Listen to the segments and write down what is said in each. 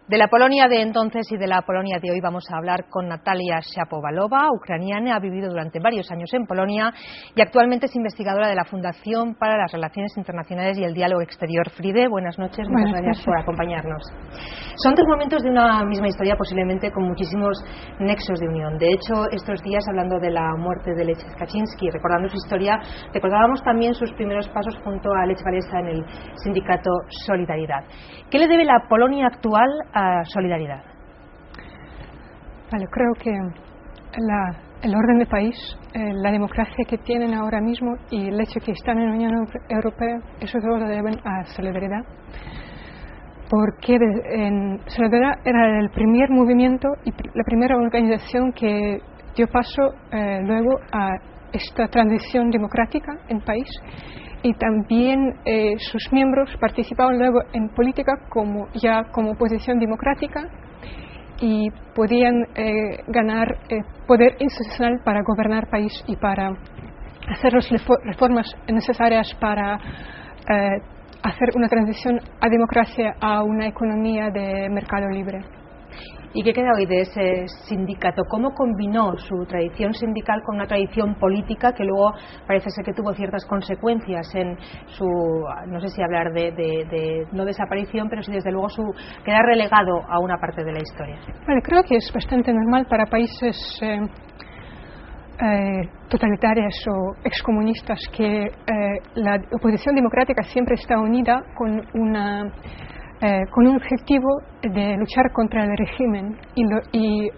De la Polonia de entonces y de la Polonia de hoy vamos a hablar con Natalia Shapovalova, ucraniana, ha vivido durante varios años en Polonia y actualmente es investigadora de la Fundación para las Relaciones Internacionales y el Diálogo Exterior, FRIDE. Buenas noches, muchas gracias por acompañarnos. Son dos momentos de una misma historia, posiblemente con muchísimos nexos de unión. De hecho, estos días, hablando de la muerte de Lech Kaczynski, recordando su historia, recordábamos también sus primeros pasos junto a Lech Walesa en el sindicato Solidaridad. ¿Qué le debe la Polonia actual a Solidaridad? Vale, creo que el orden de país, la democracia que tienen ahora mismo y el hecho que están en la Unión Europea, eso todo lo deben a Solidaridad. Porque Solidaridad era el primer movimiento y la primera organización que dio paso luego a esta transición democrática en el país. Y también sus miembros participaban luego en política como oposición democrática y podían ganar poder institucional para gobernar el país y para hacer las reformas necesarias para hacer una transición a democracia, a una economía de mercado libre. ¿Y qué queda hoy de ese sindicato? ¿Cómo combinó su tradición sindical con una tradición política que luego parece ser que tuvo ciertas consecuencias en su, no sé si hablar de no desaparición, pero sí desde luego su quedar relegado a una parte de la historia? Bueno, creo que es bastante normal para países totalitarios o excomunistas que la oposición democrática siempre está unida con un objetivo de luchar contra el régimen y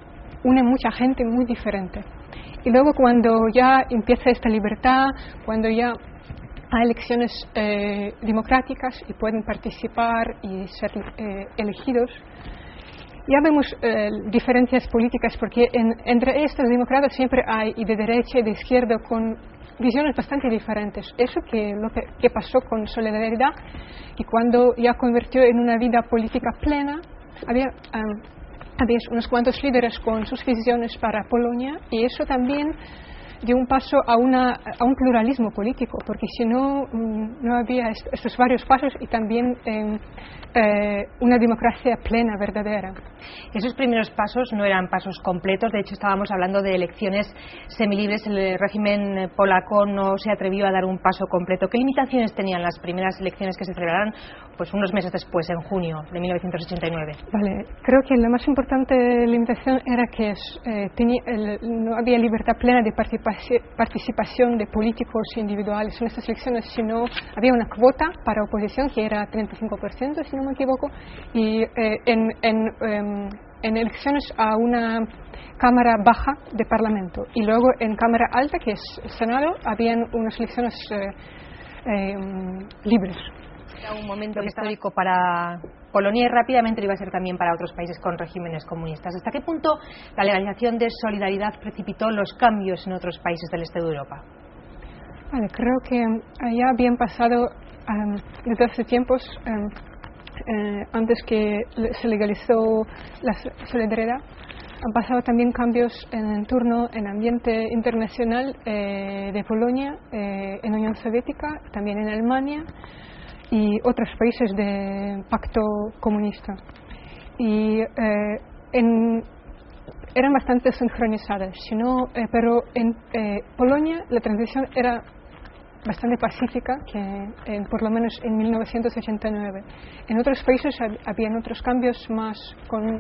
une mucha gente muy diferente. Y luego cuando ya empieza esta libertad, cuando ya hay elecciones democráticas y pueden participar y ser elegidos, ya vemos diferencias políticas porque entre estos demócratas siempre hay y de derecha y de izquierda con visiones bastante diferentes. Eso lo que pasó con Solidaridad, y cuando ya convirtió en una vida política plena, había unos cuantos líderes con sus visiones para Polonia, y eso también dio un paso a un pluralismo político, porque si no, no había estos varios pasos y también una democracia plena, verdadera. Esos primeros pasos no eran pasos completos, de hecho estábamos hablando de elecciones semilibres, el régimen polaco no se atrevió a dar un paso completo. ¿Qué limitaciones tenían las primeras elecciones que se celebraron pues unos meses después, en junio de 1989? Vale, creo que la más importante limitación era que no había libertad plena de participación de políticos individuales en estas elecciones, sino había una cuota para oposición que era 35%, si no me equivoco, y en elecciones a una cámara baja de parlamento, y luego en cámara alta, que es Senado, habían unas elecciones libres. Era un momento histórico para Polonia y rápidamente lo iba a ser también para otros países con regímenes comunistas. ¿Hasta qué punto la legalización de Solidaridad precipitó los cambios en otros países del este de Europa? Vale, creo que ya habían pasado desde hace tiempos, antes que se legalizó la Solidaridad, han pasado también cambios en el entorno, en ambiente internacional de Polonia, en la Unión Soviética, también en Alemania y otros países de pacto comunista. Y eran bastante sincronizadas, pero en Polonia la transición era bastante pacífica, por lo menos en 1989. En otros países habían otros cambios más,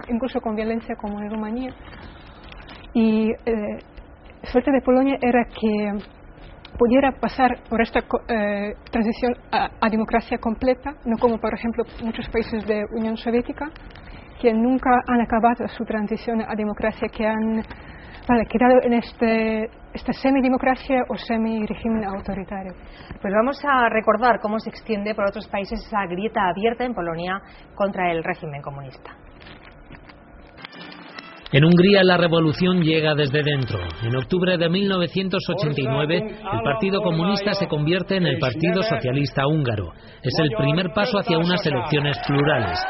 incluso con violencia, como en Rumanía. Y la suerte de Polonia era que pudiera pasar por esta transición a democracia completa, no como por ejemplo muchos países de Unión Soviética, que nunca han acabado su transición a democracia, que han quedado en esta semidemocracia o semi-régimen autoritario. Pues vamos a recordar cómo se extiende por otros países esa grieta abierta en Polonia contra el régimen comunista. En Hungría la revolución llega desde dentro. En octubre de 1989 el Partido Comunista se convierte en el Partido Socialista Húngaro. Es el primer paso hacia unas elecciones plurales.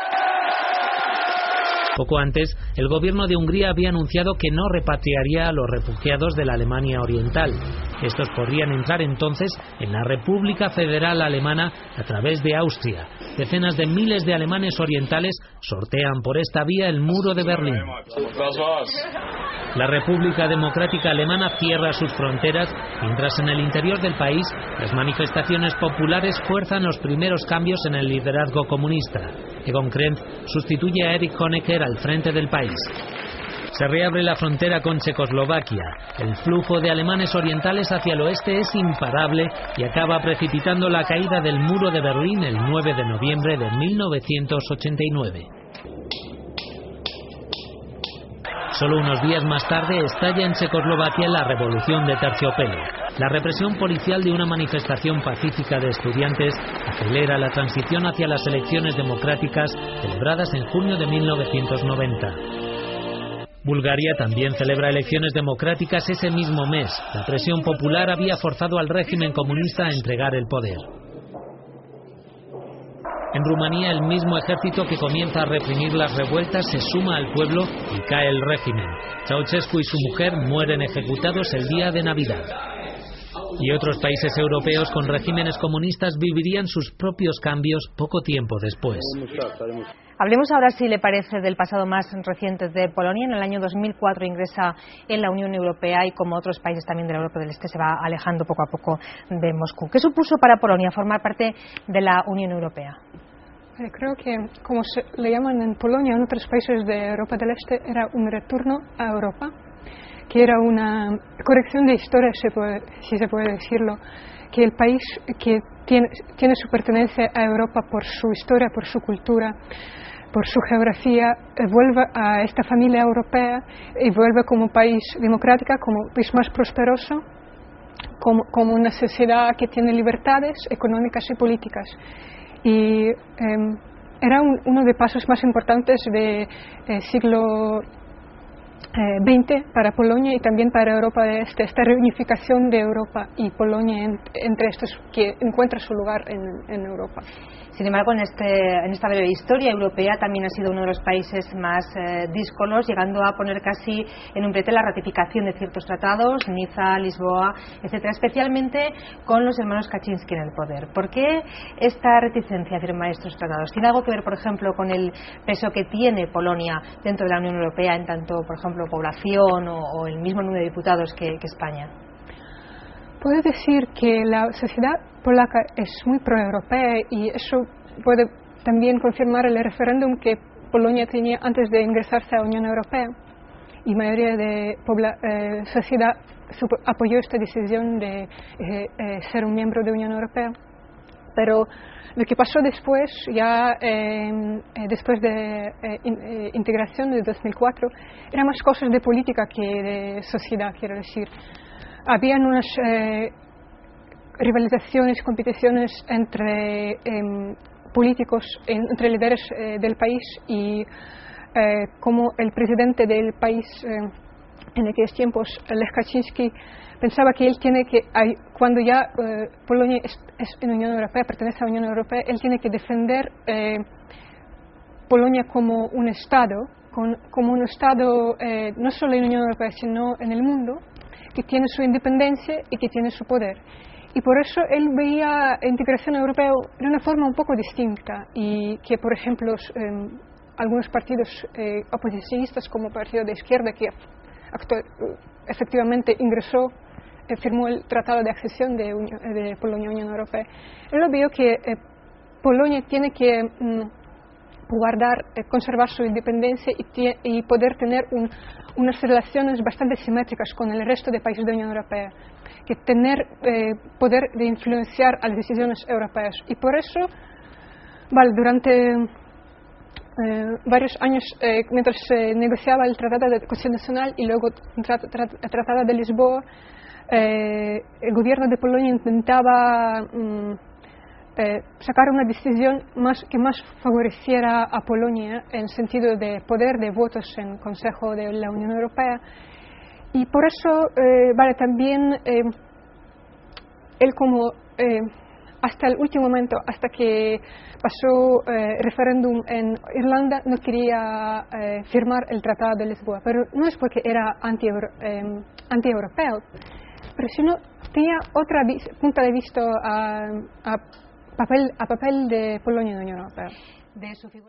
Poco antes, el gobierno de Hungría había anunciado que no repatriaría a los refugiados de la Alemania Oriental. Estos podrían entrar entonces en la República Federal Alemana a través de Austria. Decenas de miles de alemanes orientales sortean por esta vía el muro de Berlín. La República Democrática Alemana cierra sus fronteras, mientras en el interior del país las manifestaciones populares fuerzan los primeros cambios en el liderazgo comunista. Egon Krenz sustituye a Erich Honecker al frente del país. Se reabre la frontera con Checoslovaquia. El flujo de alemanes orientales hacia el oeste es imparable y acaba precipitando la caída del muro de Berlín el 9 de noviembre de 1989. Solo unos días más tarde estalla en Checoslovaquia la revolución de terciopelo. La represión policial de una manifestación pacífica de estudiantes acelera la transición hacia las elecciones democráticas celebradas en junio de 1990. Bulgaria también celebra elecciones democráticas ese mismo mes. La presión popular había forzado al régimen comunista a entregar el poder. En Rumanía, el mismo ejército que comienza a reprimir las revueltas se suma al pueblo y cae el régimen. Ceausescu y su mujer mueren ejecutados el día de Navidad. Y otros países europeos con regímenes comunistas vivirían sus propios cambios poco tiempo después. Hablemos ahora, si le parece, del pasado más reciente de Polonia. En el año 2004 ingresa en la Unión Europea y, como otros países también de la Europa del Este, se va alejando poco a poco de Moscú. ¿Qué supuso para Polonia formar parte de la Unión Europea? Creo que, como se le llaman en Polonia, en otros países de Europa del Este, era un retorno a Europa, que era una corrección de historia, si se puede decirlo, que el país que tiene su pertenencia a Europa por su historia, por su cultura, por su geografía, vuelve a esta familia europea y vuelve como país democrático, como país más prosperoso, como una sociedad que tiene libertades económicas y políticas. Y era uno de los pasos más importantes del siglo XX para Polonia y también para Europa de Este, esta reunificación de Europa y Polonia entre estos que encuentra su lugar en Europa. Sin embargo, en esta breve historia europea también ha sido uno de los países más díscolos, llegando a poner casi en un brete la ratificación de ciertos tratados, Niza, Lisboa, etcétera, especialmente con los hermanos Kaczynski en el poder. ¿Por qué esta reticencia a firmar estos tratados? ¿Tiene algo que ver, por ejemplo, con el peso que tiene Polonia dentro de la Unión Europea en tanto, por ejemplo, población o el mismo número de diputados que España? Puedo decir que la sociedad polaca es muy proeuropea y eso puede también confirmar el referéndum que Polonia tenía antes de ingresarse a la Unión Europea. Y la mayoría de la sociedad apoyó esta decisión de ser un miembro de la Unión Europea. Pero lo que pasó después, después de integración de 2004, eran más cosas de política que de sociedad, quiero decir. Habían unas rivalizaciones, competiciones entre políticos, entre líderes del país y como el presidente del país en aquellos tiempos, Lech Kaczynski, pensaba que él tiene que, cuando ya Polonia es en la Unión Europea, pertenece a la Unión Europea, él tiene que defender Polonia como un Estado, no solo en la Unión Europea, sino en el mundo, que tiene su independencia y que tiene su poder. Y por eso él veía la integración europea de una forma un poco distinta y que, por ejemplo, algunos partidos oposicionistas como el Partido de Izquierda, que efectivamente firmó el Tratado de Accesión de Polonia a la Unión Europea, él lo vio que Polonia tiene que conservar su independencia y poder tener unas relaciones bastante simétricas con el resto de países de la Unión Europea, que tener poder de influenciar a las decisiones europeas. Y por eso, durante varios años, mientras se negociaba el Tratado Constitucional y luego el Tratado de Lisboa, el gobierno de Polonia intentaba sacar una decisión que más favoreciera a Polonia en el sentido de poder de votos en el Consejo de la Unión Europea. Y por eso, también él como hasta el último momento, hasta que pasó referéndum en Irlanda, no quería firmar el Tratado de Lisboa. Pero no es porque era anti-europeo, pero sino tenía otro punto de vista a papel de Polonia en la Unión Europea. De su figura